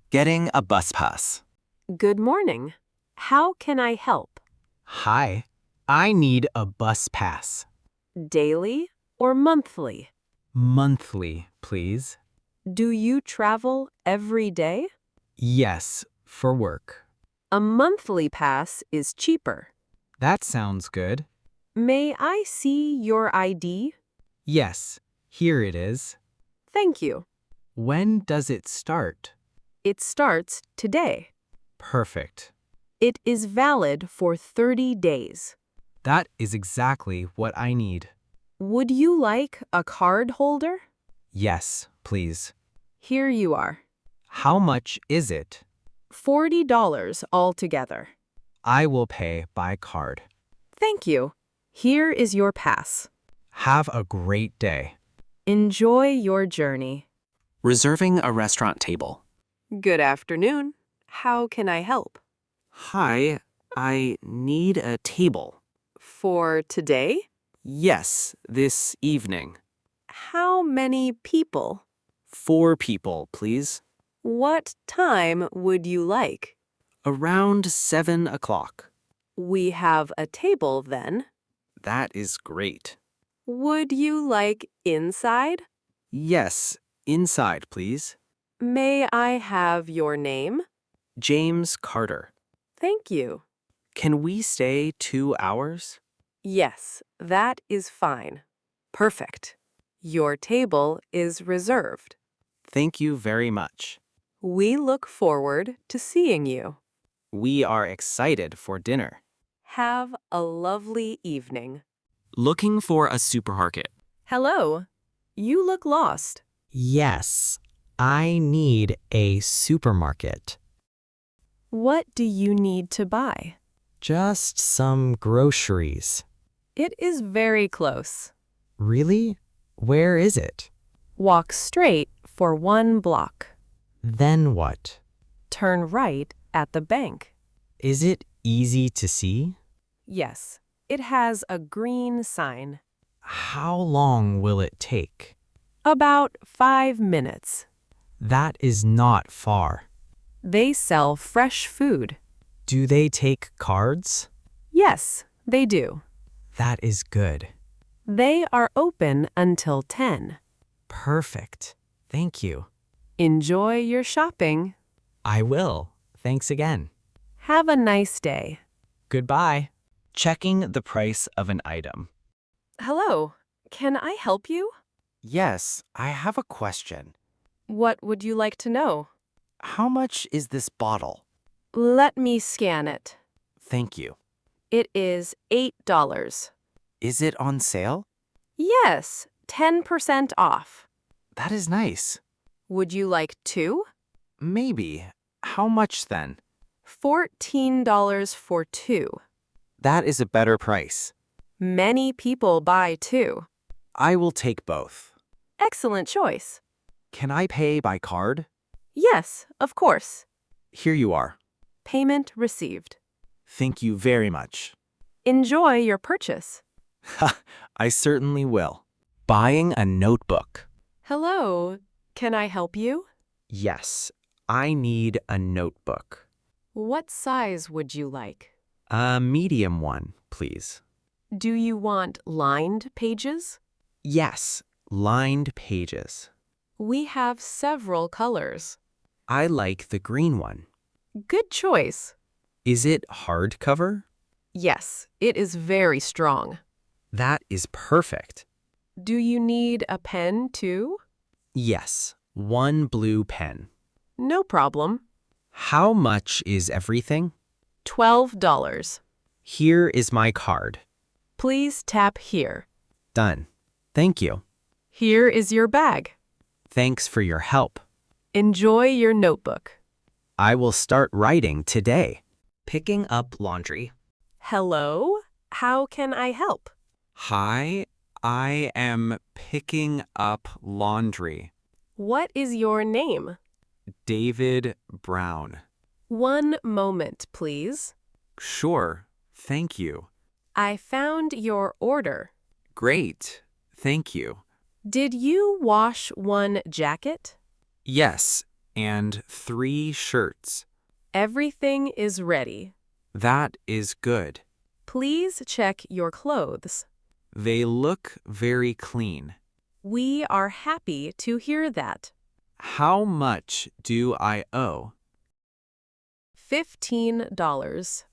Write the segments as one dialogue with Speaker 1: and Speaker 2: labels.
Speaker 1: Getting a bus pass.
Speaker 2: Good morning. How can I help?
Speaker 3: Hi, I need a bus pass.
Speaker 2: Daily or monthly?
Speaker 3: Monthly, please.
Speaker 2: Do you travel every day?
Speaker 3: Yes, for work.
Speaker 2: A monthly pass is cheaper.
Speaker 3: That sounds good.
Speaker 2: May I see your ID?
Speaker 3: Yes, here it is.
Speaker 2: Thank you.
Speaker 3: When does it start?
Speaker 2: It starts today.
Speaker 3: Perfect.
Speaker 2: It is valid for 30 days.
Speaker 3: That is exactly what I need.
Speaker 2: Would you like a card holder?
Speaker 3: Yes, please.
Speaker 2: Here you are.
Speaker 3: How much is it?
Speaker 2: $40 altogether.
Speaker 3: I will pay by card.
Speaker 2: Thank you. Here is your pass.
Speaker 3: Have a great day.
Speaker 2: Enjoy your journey.
Speaker 1: Reserving a restaurant table.
Speaker 2: Good afternoon. How can I help?
Speaker 1: Hi, I need a table.
Speaker 2: For today?
Speaker 1: Yes, this evening.
Speaker 2: How many people?
Speaker 1: 4 people, please.
Speaker 2: What time would you like?
Speaker 1: Around 7 o'clock.
Speaker 2: We have a table then.
Speaker 1: That is great.
Speaker 2: Would you like inside?
Speaker 1: Yes, inside, please.
Speaker 2: May I have your name?
Speaker 1: James Carter.
Speaker 2: Thank you.
Speaker 1: Can we stay 2 hours?
Speaker 2: Yes, that is fine. Perfect. Your table is reserved.
Speaker 1: Thank you very much.
Speaker 2: We look forward to seeing you.
Speaker 1: We are excited for dinner.
Speaker 2: Have a lovely evening.
Speaker 1: Looking for a supermarket.
Speaker 2: Hello. You look lost.
Speaker 3: Yes, I need a supermarket.
Speaker 2: What do you need to buy?
Speaker 3: Just some groceries.
Speaker 2: It is very close.
Speaker 3: Really? Where is it?
Speaker 2: Walk straight for 1 block.
Speaker 3: Then what?
Speaker 2: Turn right at the bank.
Speaker 3: Is it easy to see?
Speaker 2: Yes, it has a green sign.
Speaker 3: How long will it take?
Speaker 2: About 5 minutes.
Speaker 3: That is not far.
Speaker 2: They sell fresh food.
Speaker 3: Do they take cards?
Speaker 2: Yes, they do.
Speaker 3: That is good.
Speaker 2: They are open until 10.
Speaker 3: Perfect. Thank you.
Speaker 2: Enjoy your shopping.
Speaker 3: I will. Thanks again.
Speaker 2: Have a nice day.
Speaker 3: Goodbye.
Speaker 1: Checking the price of an item.
Speaker 2: Hello. Can I help you?
Speaker 1: Yes, I have a question.
Speaker 2: What would you like to know?
Speaker 1: How much is this bottle?
Speaker 2: Let me scan it.
Speaker 1: Thank you.
Speaker 2: It is $8.
Speaker 1: Is it on sale?
Speaker 2: Yes, 10% off.
Speaker 1: That is nice.
Speaker 2: Would you like 2?
Speaker 1: Maybe. How much then?
Speaker 2: $14 for 2.
Speaker 1: That is a better price.
Speaker 2: Many people buy 2.
Speaker 1: I will take both.
Speaker 2: Excellent choice.
Speaker 1: Can I pay by card?
Speaker 2: Yes, of course.
Speaker 1: Here you are.
Speaker 2: Payment received.
Speaker 1: Thank you very much.
Speaker 2: Enjoy your purchase.
Speaker 1: Ha, I certainly will. Buying a notebook.
Speaker 2: Hello. Can I help you?
Speaker 1: Yes, I need a notebook.
Speaker 2: What size would you like?
Speaker 1: A medium one, please.
Speaker 2: Do you want lined pages?
Speaker 1: Yes, lined pages.
Speaker 2: We have several colors.
Speaker 1: I like the green one.
Speaker 2: Good choice.
Speaker 1: Is it hardcover?
Speaker 2: Yes, it is very strong.
Speaker 1: That is perfect.
Speaker 2: Do you need a pen too?
Speaker 1: Yes, 1 blue pen.
Speaker 2: No problem.
Speaker 1: How much is everything?
Speaker 2: $12.
Speaker 1: Here is my card.
Speaker 2: Please tap here.
Speaker 1: Done. Thank you.
Speaker 2: Here is your bag.
Speaker 1: Thanks for your help.
Speaker 2: Enjoy your notebook.
Speaker 1: I will start writing today. Picking up laundry.
Speaker 2: Hello, how can I help?
Speaker 1: Hi, I am picking up laundry.
Speaker 2: What is your name?
Speaker 1: David Brown.
Speaker 2: 1 moment, please.
Speaker 1: Sure, thank you.
Speaker 2: I found your order.
Speaker 1: Great, thank you.
Speaker 2: Did you wash 1 jacket?
Speaker 1: Yes, and 3 shirts.
Speaker 2: Everything is ready.
Speaker 1: That is good.
Speaker 2: Please check your clothes.
Speaker 1: They look very clean.
Speaker 2: We are happy to hear that.
Speaker 1: How much do I owe?
Speaker 2: $15.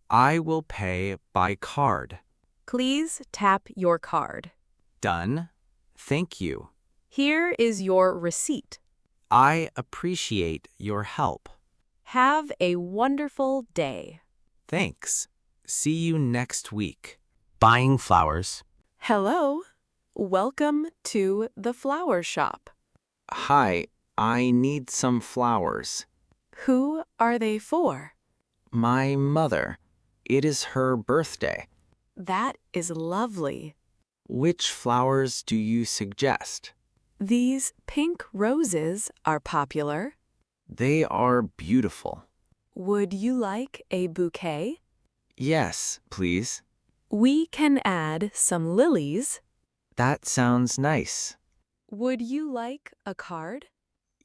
Speaker 1: I will pay by card.
Speaker 2: Please tap your card.
Speaker 1: Done. Thank you.
Speaker 2: Here is your receipt.
Speaker 1: I appreciate your help.
Speaker 2: Have a wonderful day.
Speaker 1: Thanks. See you next week.
Speaker 3: Buying flowers.
Speaker 2: Hello. Welcome to the flower shop.
Speaker 1: Hi, I need some flowers.
Speaker 2: Who are they for?
Speaker 1: My mother. It is her birthday.
Speaker 2: That is lovely.
Speaker 1: Which flowers do you suggest?
Speaker 2: These pink roses are popular.
Speaker 1: They are beautiful.
Speaker 2: Would you like a bouquet?
Speaker 1: Yes, please.
Speaker 2: We can add some lilies.
Speaker 1: That sounds nice.
Speaker 2: Would you like a card?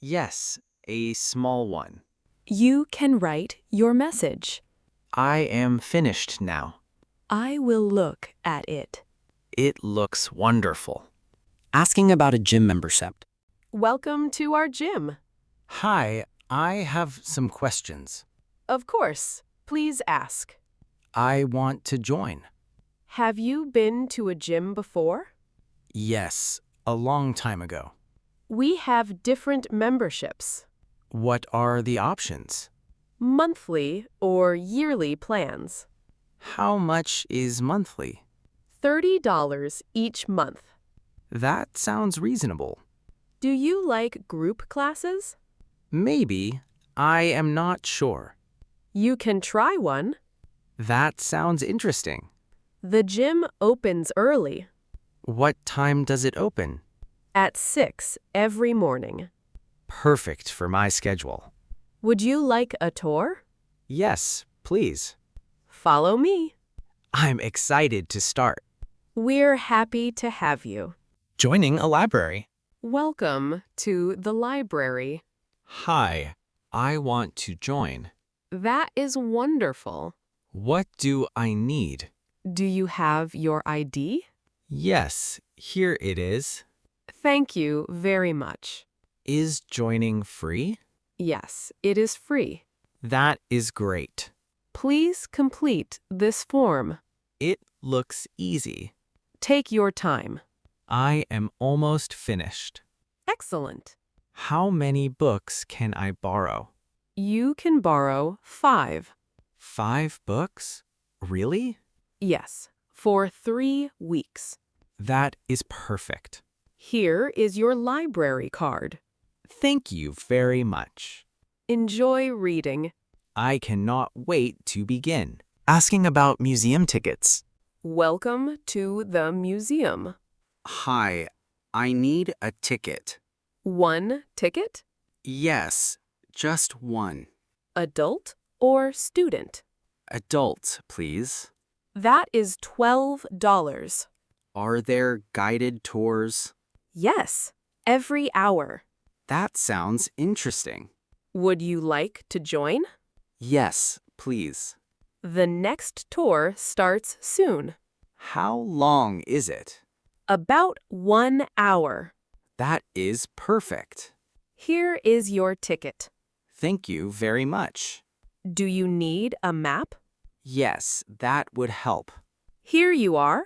Speaker 1: Yes, a small one.
Speaker 2: You can write your message.
Speaker 1: I am finished now.
Speaker 2: I will look at it.
Speaker 1: It looks wonderful.
Speaker 3: Asking about a gym membership.
Speaker 2: Welcome to our gym.
Speaker 3: Hi, I have some questions.
Speaker 2: Of course. Please ask.
Speaker 3: I want to join.
Speaker 2: Have you been to a gym before?
Speaker 3: Yes, a long time ago.
Speaker 2: We have different memberships.
Speaker 3: What are the options?
Speaker 2: Monthly or yearly plans.
Speaker 3: How much is monthly?
Speaker 2: $30 each month.
Speaker 3: That sounds reasonable.
Speaker 2: Do you like group classes?
Speaker 3: Maybe. I am not sure.
Speaker 2: You can try one.
Speaker 3: That sounds interesting.
Speaker 2: The gym opens early,
Speaker 3: What time does it open?
Speaker 2: at 6 every morning.
Speaker 3: Perfect for my schedule.
Speaker 2: Would you like a tour?
Speaker 3: Yes, please.
Speaker 2: Follow me.
Speaker 3: I'm excited to start.
Speaker 2: We're happy to have you.
Speaker 3: Joining a library.
Speaker 2: Welcome to the library.
Speaker 1: Hi, I want to join.
Speaker 2: That is wonderful.
Speaker 1: What do I need?
Speaker 2: Do you have your ID?
Speaker 1: Yes, here it is.
Speaker 2: Thank you very much.
Speaker 1: Is joining free?
Speaker 2: Yes, it is free.
Speaker 1: That is great.
Speaker 2: Please complete this form.
Speaker 1: It looks easy.
Speaker 2: Take your time.
Speaker 1: I am almost finished.
Speaker 2: Excellent.
Speaker 1: How many books can I borrow?
Speaker 2: You can borrow 5.
Speaker 1: 5 books? Really?
Speaker 2: Yes, for 3 weeks.
Speaker 1: That is perfect.
Speaker 2: Here is your library card.
Speaker 1: Thank you very much.
Speaker 2: Enjoy reading.
Speaker 1: I cannot wait to begin. Asking about museum tickets.
Speaker 2: Welcome to the museum.
Speaker 1: Hi, I need a ticket.
Speaker 2: 1 ticket?
Speaker 1: Yes, just one.
Speaker 2: Adult or student?
Speaker 1: Adult, please.
Speaker 2: That is $12.
Speaker 1: Are there guided tours?
Speaker 2: Yes, every hour.
Speaker 1: That sounds interesting.
Speaker 2: Would you like to join?
Speaker 1: Yes, please.
Speaker 2: The next tour starts soon.
Speaker 1: How long is it?
Speaker 2: About 1 hour.
Speaker 1: That is perfect.
Speaker 2: Here is your ticket.
Speaker 1: Thank you very much.
Speaker 2: Do you need a map?
Speaker 1: Yes, that would help.
Speaker 2: Here you are.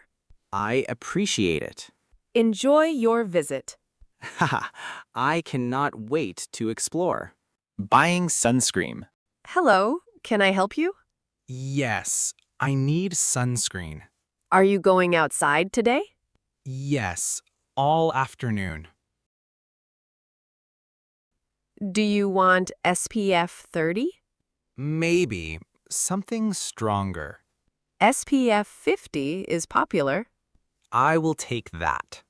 Speaker 1: I appreciate it.
Speaker 2: Enjoy your visit.
Speaker 1: Haha, I cannot wait to explore. Buying sunscreen.
Speaker 2: Hello, can I help you?
Speaker 3: Yes, I need sunscreen.
Speaker 2: Are you going outside today?
Speaker 3: Yes, all afternoon.
Speaker 2: Do you want SPF 30?
Speaker 3: Maybe something stronger.
Speaker 2: SPF 50 is popular.
Speaker 3: I will take that.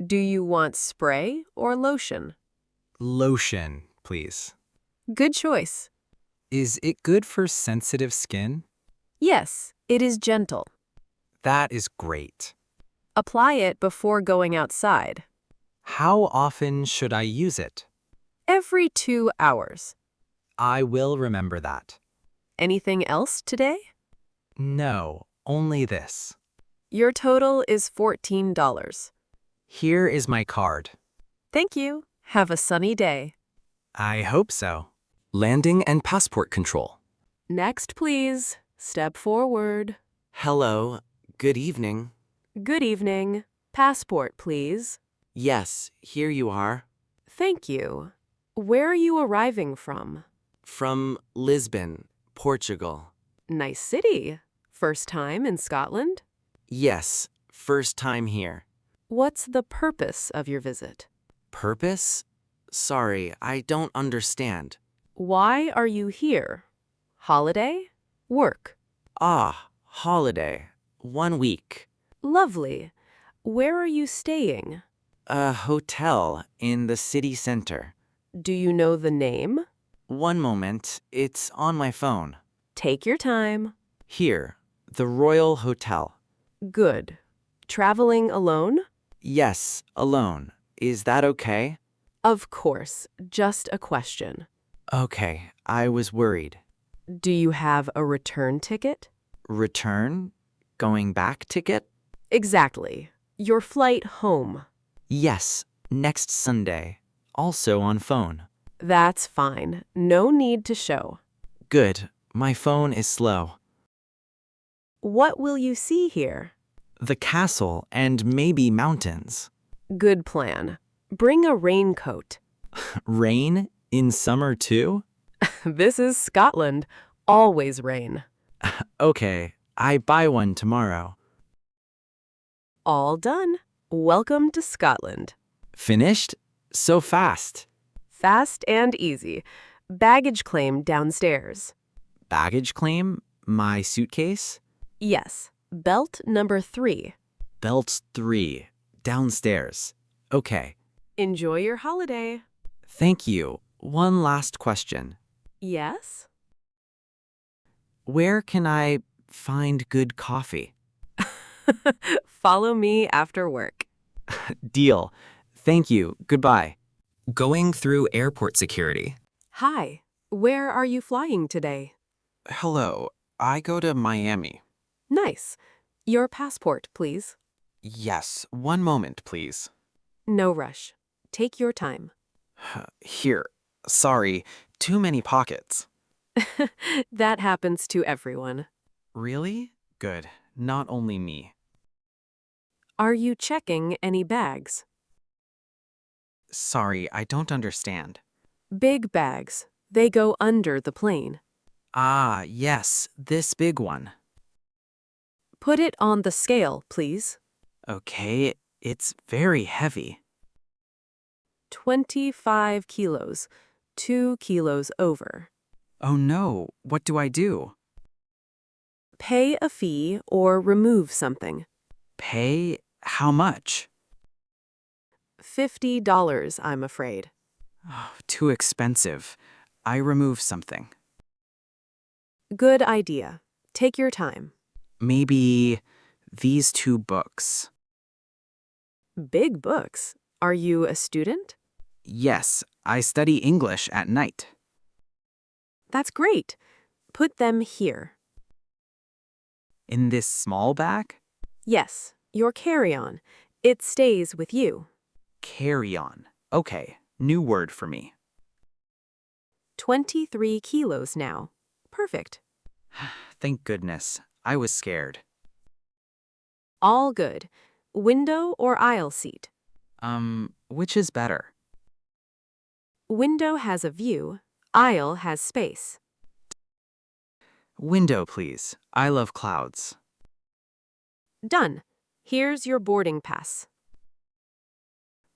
Speaker 2: Do you want spray or lotion?
Speaker 3: Lotion, please.
Speaker 2: Good choice.
Speaker 3: Is it good for sensitive skin?
Speaker 2: Yes, it is gentle.
Speaker 3: That is great.
Speaker 2: Apply it before going outside.
Speaker 3: How often should I use it?
Speaker 2: Every 2 hours.
Speaker 1: I will remember that.
Speaker 2: Anything else today?
Speaker 1: No, only this.
Speaker 2: Your total is $14.
Speaker 1: Here is my card.
Speaker 2: Thank you. Have a sunny day.
Speaker 1: I hope so. Landing and passport control.
Speaker 2: Next, please. Step forward.
Speaker 4: Hello, good evening.
Speaker 2: Good evening. Passport, please.
Speaker 4: Yes, here you are.
Speaker 2: Thank you. Where are you arriving from?
Speaker 4: From Lisbon, Portugal.
Speaker 2: Nice city. First time in Scotland?
Speaker 4: Yes, first time here.
Speaker 2: What's the purpose of your visit?
Speaker 4: Purpose? Sorry, I don't understand.
Speaker 2: Why are you here? Holiday? Work?
Speaker 4: Ah, holiday. 1 week.
Speaker 2: Lovely. Where are you staying?
Speaker 4: A hotel in the city center.
Speaker 2: Do you know the name?
Speaker 4: One moment, it's on my phone.
Speaker 2: Take your time.
Speaker 4: Here, the Royal Hotel.
Speaker 2: Good. Traveling alone?
Speaker 4: Yes, alone. Is that okay?
Speaker 2: Of course. Just a question.
Speaker 4: Okay, I was worried.
Speaker 2: Do you have a return ticket?
Speaker 4: Return? Going back ticket?
Speaker 2: Exactly. Your flight home.
Speaker 4: Yes, next Sunday. Also on phone.
Speaker 2: That's fine. No need to show.
Speaker 4: Good. My phone is slow.
Speaker 2: What will you see here?
Speaker 4: The castle and maybe mountains.
Speaker 2: Good plan. Bring a raincoat.
Speaker 1: Rain in summer too?
Speaker 2: This is Scotland. Always rain.
Speaker 4: Okay, I buy one tomorrow.
Speaker 2: All done. Welcome to Scotland.
Speaker 1: Finished? So fast.
Speaker 2: Fast and easy. Baggage claim downstairs.
Speaker 1: Baggage claim? My suitcase?
Speaker 2: Yes. Belt number 3.
Speaker 1: Belt 3. Downstairs. Okay.
Speaker 2: Enjoy your holiday.
Speaker 1: Thank you. One last question.
Speaker 2: Yes?
Speaker 1: Where can I find good coffee?
Speaker 2: Follow me after work.
Speaker 1: Deal. Thank you. Goodbye. Going through airport security.
Speaker 2: Hi. Where are you flying today?
Speaker 5: Hello, I go to Miami.
Speaker 2: Nice. Your passport, please.
Speaker 5: Yes, one moment, please.
Speaker 2: No rush. Take your time.
Speaker 5: Here. Sorry, too many pockets.
Speaker 2: That happens to everyone.
Speaker 5: Really? Good. Not only me.
Speaker 2: Are you checking any bags?
Speaker 5: Sorry, I don't understand.
Speaker 2: Big bags. They go under the plane.
Speaker 5: Ah, yes, this big one.
Speaker 2: Put it on the scale, please.
Speaker 5: Okay, it's very heavy.
Speaker 2: 25 kilos. 2 kilos over.
Speaker 5: Oh no, what do I do?
Speaker 2: Pay a fee or remove something.
Speaker 5: Pay? How much?
Speaker 2: $50, I'm afraid.
Speaker 5: Oh, too expensive. I remove something.
Speaker 2: Good idea. Take your time.
Speaker 5: Maybe these 2 books.
Speaker 2: Big books. Are you a student?
Speaker 5: Yes, I study English at night.
Speaker 2: That's great. Put them here.
Speaker 5: In this small bag?
Speaker 2: Yes, your carry-on. It stays with you.
Speaker 5: Carry on. Okay, new word for me.
Speaker 2: 23 kilos now. Perfect.
Speaker 5: Thank goodness. I was scared.
Speaker 2: All good. Window or aisle seat?
Speaker 5: Which is better?
Speaker 2: Window has a view. Aisle has space.
Speaker 5: Window, please. I love clouds.
Speaker 2: Done. Here's your boarding pass.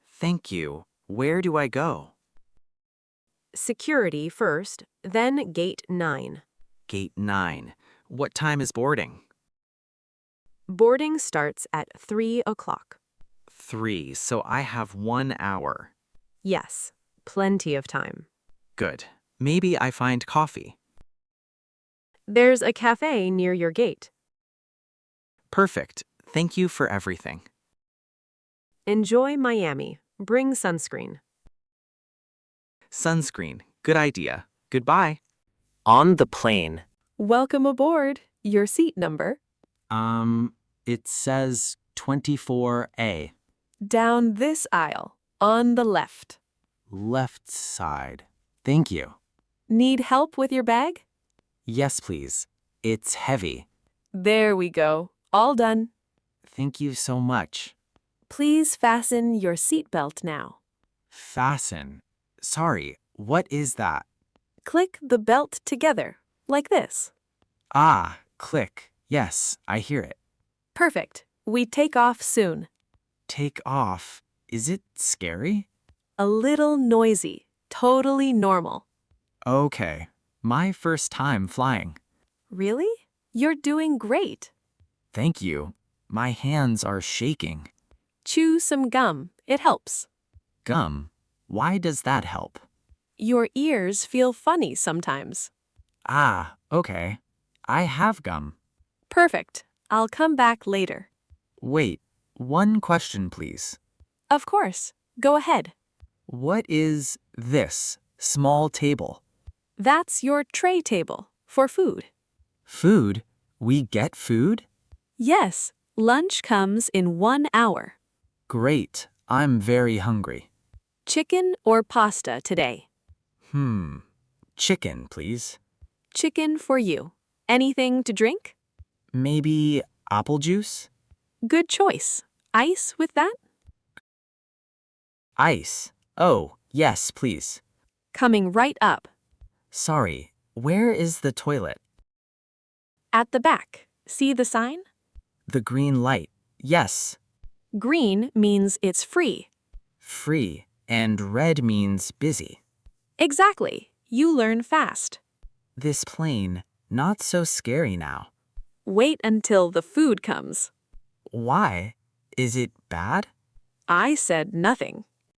Speaker 5: Thank you. Where do I go?
Speaker 2: Security first, then gate 9.
Speaker 5: Gate 9. What time is boarding?
Speaker 2: Boarding starts at 3 o'clock.
Speaker 5: 3, so I have 1 hour.
Speaker 2: Yes, plenty of time.
Speaker 5: Good. Maybe I find coffee.
Speaker 2: There's a cafe near your gate.
Speaker 5: Perfect. Thank you for everything.
Speaker 2: Enjoy Miami. Bring sunscreen.
Speaker 5: Sunscreen. Good idea. Goodbye.
Speaker 1: On the plane.
Speaker 2: Welcome aboard. Your seat number.
Speaker 1: It says 24A.
Speaker 2: Down this aisle, on the left.
Speaker 1: Left side. Thank you.
Speaker 2: Need help with your bag?
Speaker 1: Yes, please. It's heavy.
Speaker 2: There we go. All done.
Speaker 1: Thank you so much.
Speaker 2: Please fasten your seatbelt now.
Speaker 1: Fasten. Sorry, what is that?
Speaker 2: Click the belt together, like this.
Speaker 1: Ah, click. Yes, I hear it.
Speaker 2: Perfect. We take off soon.
Speaker 1: Take off. Is it scary?
Speaker 2: A little noisy. Totally normal.
Speaker 1: Okay. My first time flying.
Speaker 2: Really? You're doing great.
Speaker 1: Thank you. My hands are shaking.
Speaker 2: Chew some gum. It helps.
Speaker 1: Gum. Why does that help?
Speaker 2: Your ears feel funny sometimes.
Speaker 1: Ah, okay. I have gum.
Speaker 2: Perfect. I'll come back later.
Speaker 1: Wait, one question, please.
Speaker 2: Of course. Go ahead.
Speaker 1: What is this small table?
Speaker 2: That's your tray table for food.
Speaker 1: Food? We get food?
Speaker 2: Yes, lunch comes in 1 hour.
Speaker 1: Great. I'm very hungry.
Speaker 2: Chicken or pasta today?
Speaker 1: Chicken, please.
Speaker 2: Chicken for you. Anything to drink?
Speaker 1: Maybe apple juice?
Speaker 2: Good choice. Ice with that?
Speaker 1: Ice. Oh, yes, please.
Speaker 2: Coming right up.
Speaker 1: Sorry, where is the toilet?
Speaker 2: At the back. See the sign?
Speaker 1: The green light. Yes.
Speaker 2: Green means it's free.
Speaker 1: Free. And red means busy.
Speaker 2: Exactly. You learn fast.
Speaker 1: This plane, not so scary now.
Speaker 2: Wait until the food comes.
Speaker 1: Why? Is it bad?
Speaker 2: I said nothing.